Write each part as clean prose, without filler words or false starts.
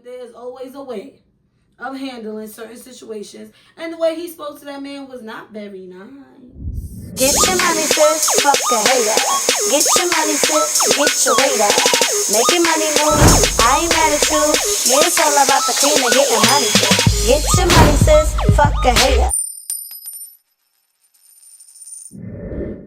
there is always a way of handling certain situations. And the way he spoke to that man was not very nice. Get your money, sis, fuck a hater. Get your money, sis, get your weight up. Making money move, I ain't mad at you. Yeah, it's all about the cream and getting money, sis. Get your money, sis, fuck a hater.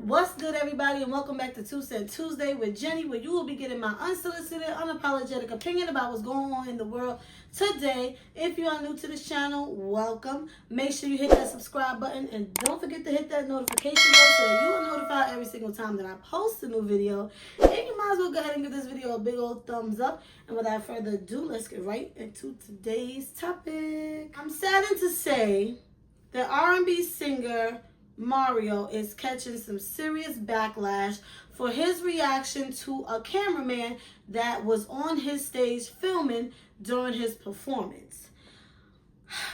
What's good, everybody, and welcome back to 2 Cent Tuesday with Jenny, where you will be getting my unsolicited, unapologetic opinion about what's going on in the world today. If you are new to this channel, welcome. Make sure you hit that subscribe button and don't forget to hit that notification bell so that you are notified every single time that I post a new video. And you might as well go ahead and give this video a big old thumbs up. And without further ado, let's get right into today's topic. I'm saddened to say that R&B singer Mario is catching some serious backlash for his reaction to a cameraman that was on his stage filming during his performance.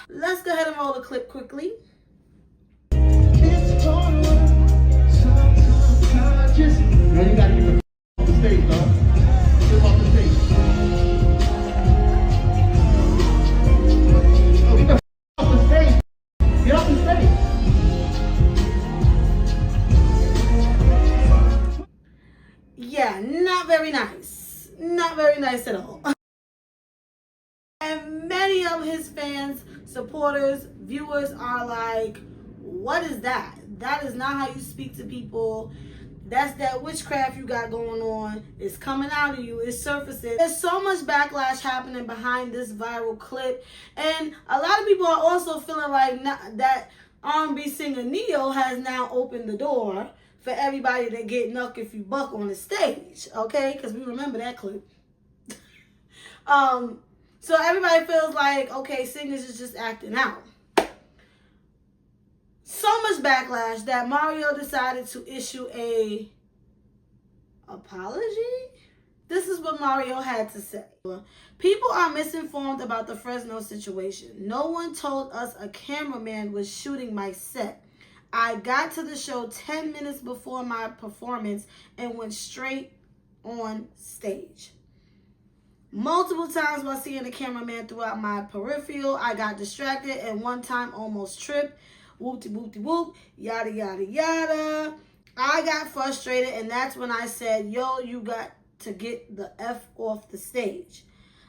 Let's go ahead and roll the clip quickly. Man, you gotta get off the stage, dog. Get off the stage. Oh, get the off the stage. Get off the stage. Yeah, not very nice. Not very nice at all. And many of his fans, supporters, viewers are like, what is that? That is not how you speak to people. That's that witchcraft you got going on. It's coming out of you. It's surfacing. There's so much backlash happening behind this viral clip. And a lot of people are also feeling like that R&B singer Neo has now opened the door for everybody to get knuck if you buck on the stage, okay? Because we remember that clip. So everybody feels like, okay, singers is just acting out. So much backlash that Mario decided to issue a apology. This is what Mario had to say. People are misinformed about the Fresno situation. No one told us a cameraman was shooting my set. I got to the show 10 minutes before my performance and went straight on stage. Multiple times while seeing the cameraman throughout my peripheral, I got distracted and one time almost tripped. Whoop-de-whoop-de-whoop, yada, yada, yada. I got frustrated, and that's when I said, yo, you got to get the F off the stage.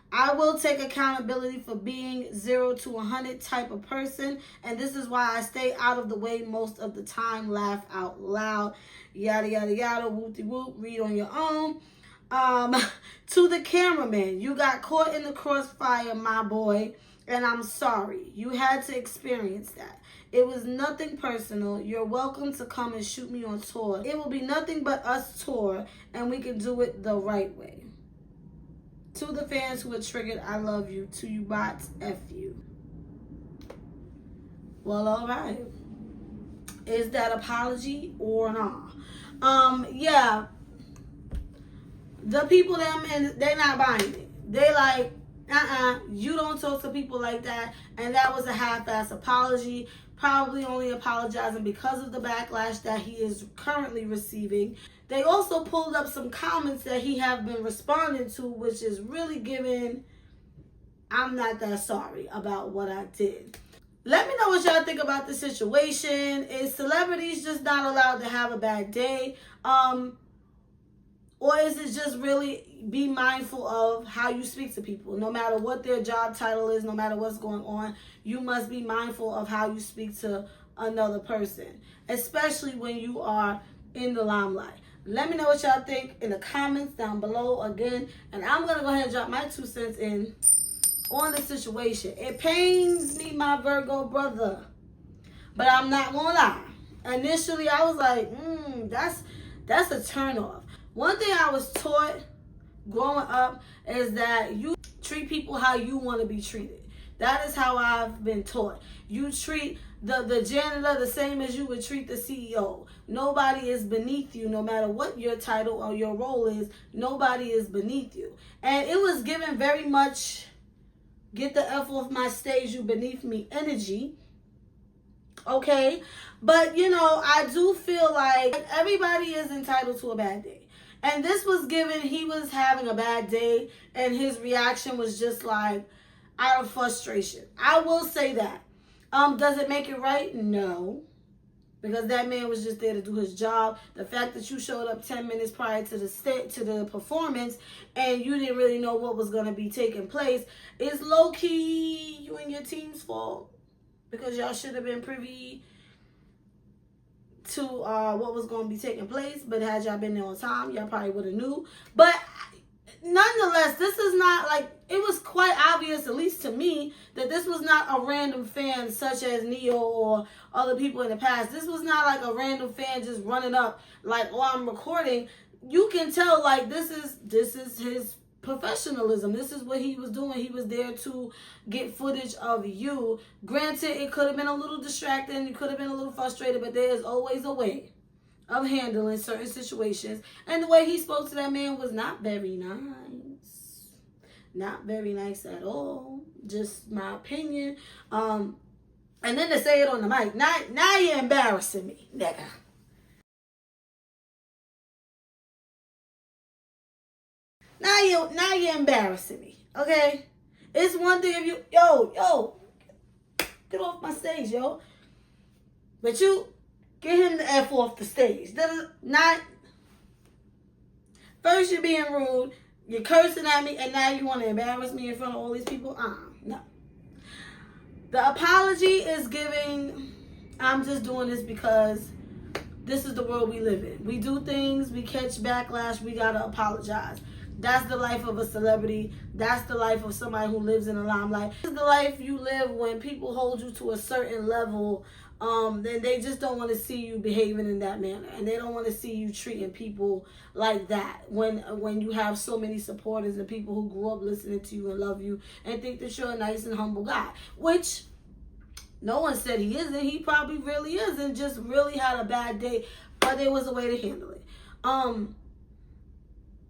I will take accountability for being 0 to 100 type of person, and this is why I stay out of the way most of the time. Laugh out loud, yada, yada, yada, whoop-de-whoop, read on your own. To the cameraman, you got caught in the crossfire, my boy, and I'm sorry. You had to experience that. It was nothing personal. You're welcome to come and shoot me on tour. It will be nothing but us tour, and we can do it the right way. To the fans who are triggered, I love you. To you bots, F you. Well, all right. Is that apology or not? Yeah. The people they're not buying it. They like, you don't talk to people like that. And that was a half-ass apology. Probably only apologizing because of the backlash that he is currently receiving. They also pulled up some comments that he have been responding to, which is really giving, I'm not that sorry about what I did. Let me know what y'all think about the situation. Is celebrities just not allowed to have a bad day? Or is it just really be mindful of how you speak to people? No matter what their job title is, no matter what's going on, you must be mindful of how you speak to another person, especially when you are in the limelight. Let me know what y'all think in the comments down below again. And I'm going to go ahead and drop my 2 cents in on the situation. It pains me, my Virgo brother. But I'm not going to lie. Initially, I was like, that's a turnoff. One thing I was taught growing up is that you treat people how you want to be treated. That is how I've been taught. You treat the janitor the same as you would treat the CEO. Nobody is beneath you, no matter what your title or your role is. Nobody is beneath you. And it was given very much, get the F off my stage, you beneath me energy. Okay? But, you know, I do feel like everybody is entitled to a bad day. And this was given, he was having a bad day, and his reaction was just like out of frustration. I will say that. Does it make it right? No. Because that man was just there to do his job. The fact that you showed up 10 minutes prior to the performance and you didn't really know what was going to be taking place is low-key you and your team's fault. Because y'all should have been privy to what was going to be taking place. But had y'all been there on time, y'all probably would have knew. But nonetheless, this is not like, it was quite obvious, at least to me, that this was not a random fan such as Neo or other people in the past. This was not like a random fan just running up like, oh, I'm recording. You can tell like this is his professionalism. This is what he was doing. He was there to get footage of you. Granted, it could have been a little distracting. You could have been a little frustrated, but there is always a way of handling certain situations. And the way he spoke to that man was not very nice. Not very nice at all. Just my opinion. And then to say it on the mic. Now you're embarrassing me, nigga. Now you're embarrassing me. Okay? It's one thing if you yo, get off my stage, yo. But you get him the F off the stage. Not first you're being rude, you're cursing at me, and now you want to embarrass me in front of all these people? No. The apology is giving, I'm just doing this because this is the world we live in. We do things, we catch backlash, we gotta apologize. That's the life of a celebrity. That's the life of somebody who lives in the limelight. This is the life you live when people hold you to a certain level. Then they just don't want to see you behaving in that manner, and they don't want to see you treating people like that when you have so many supporters and people who grew up listening to you and love you and think that you're a nice and humble guy, which no one said he isn't. He probably really isn't, just really had a bad day, but there was a way to handle it.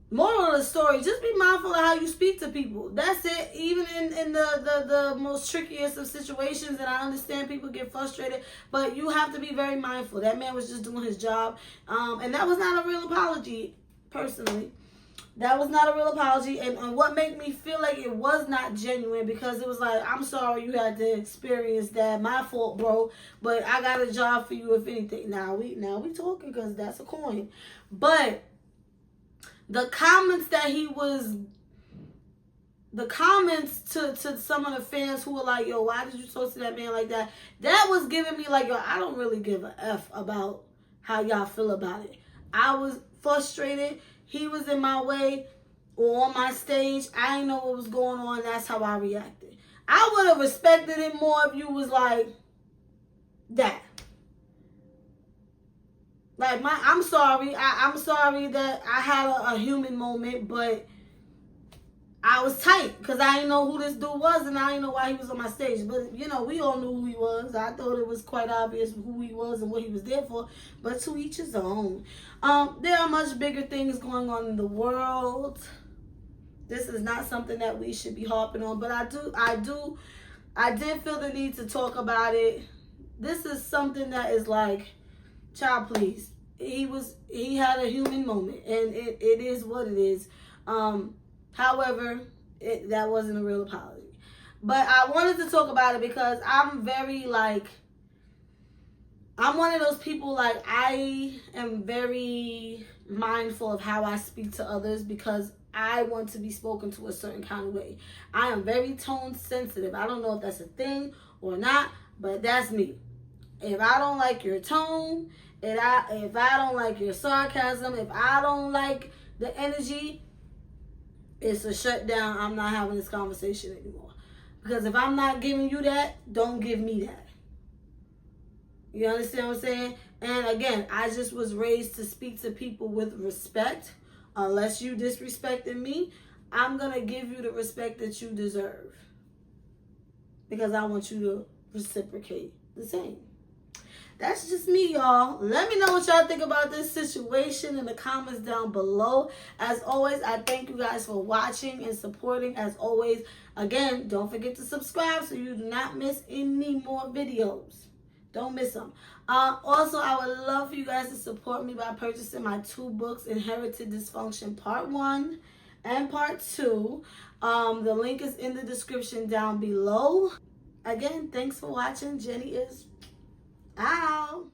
Moral of the story, just be mindful of how you speak to people. That's it. Even in the most trickiest of situations, and I understand people get frustrated, but you have to be very mindful. That man was just doing his job. And that was not a real apology, personally. That was not a real apology. And what made me feel like it was not genuine, because it was like, I'm sorry you had to experience that. My fault, bro. But I got a job for you, if anything. Now we talking, because that's a coin. But the comments that the comments to some of the fans who were like, yo, why did you talk to that man like that? That was giving me like, yo, I don't really give a F about how y'all feel about it. I was frustrated. He was in my way or on my stage. I didn't know what was going on. That's how I reacted. I would have respected it more if you was like that. Like, I'm sorry. I'm sorry that I had a human moment, but I was tight because I didn't know who this dude was, and I didn't know why he was on my stage. But, you know, we all knew who he was. I thought it was quite obvious who he was and what he was there for, but to each his own. There are much bigger things going on in the world. This is not something that we should be harping on, but I did feel the need to talk about it. This is something that is like, child, please. He had a human moment, and it is what it is. However, that wasn't a real apology. But I wanted to talk about it because I'm very I'm one of those people, like, I am very mindful of how I speak to others because I want to be spoken to a certain kind of way. I am very tone sensitive. I don't know if that's a thing or not, but that's me. If I don't like your tone, if I don't like your sarcasm, if I don't like the energy, it's a shutdown. I'm not having this conversation anymore. Because if I'm not giving you that, don't give me that. You understand what I'm saying? And again, I just was raised to speak to people with respect. Unless you disrespecting me, I'm going to give you the respect that you deserve. Because I want you to reciprocate the same. That's just me, y'all. Let me know what y'all think about this situation in the comments down below. As always, I thank you guys for watching and supporting. As always, again, don't forget to subscribe so you do not miss any more videos. Don't miss them. Also, I would love for you guys to support me by purchasing my 2 books, Inherited Dysfunction Part 1 and Part 2. The link is in the description down below. Again, thanks for watching. Jenny is out.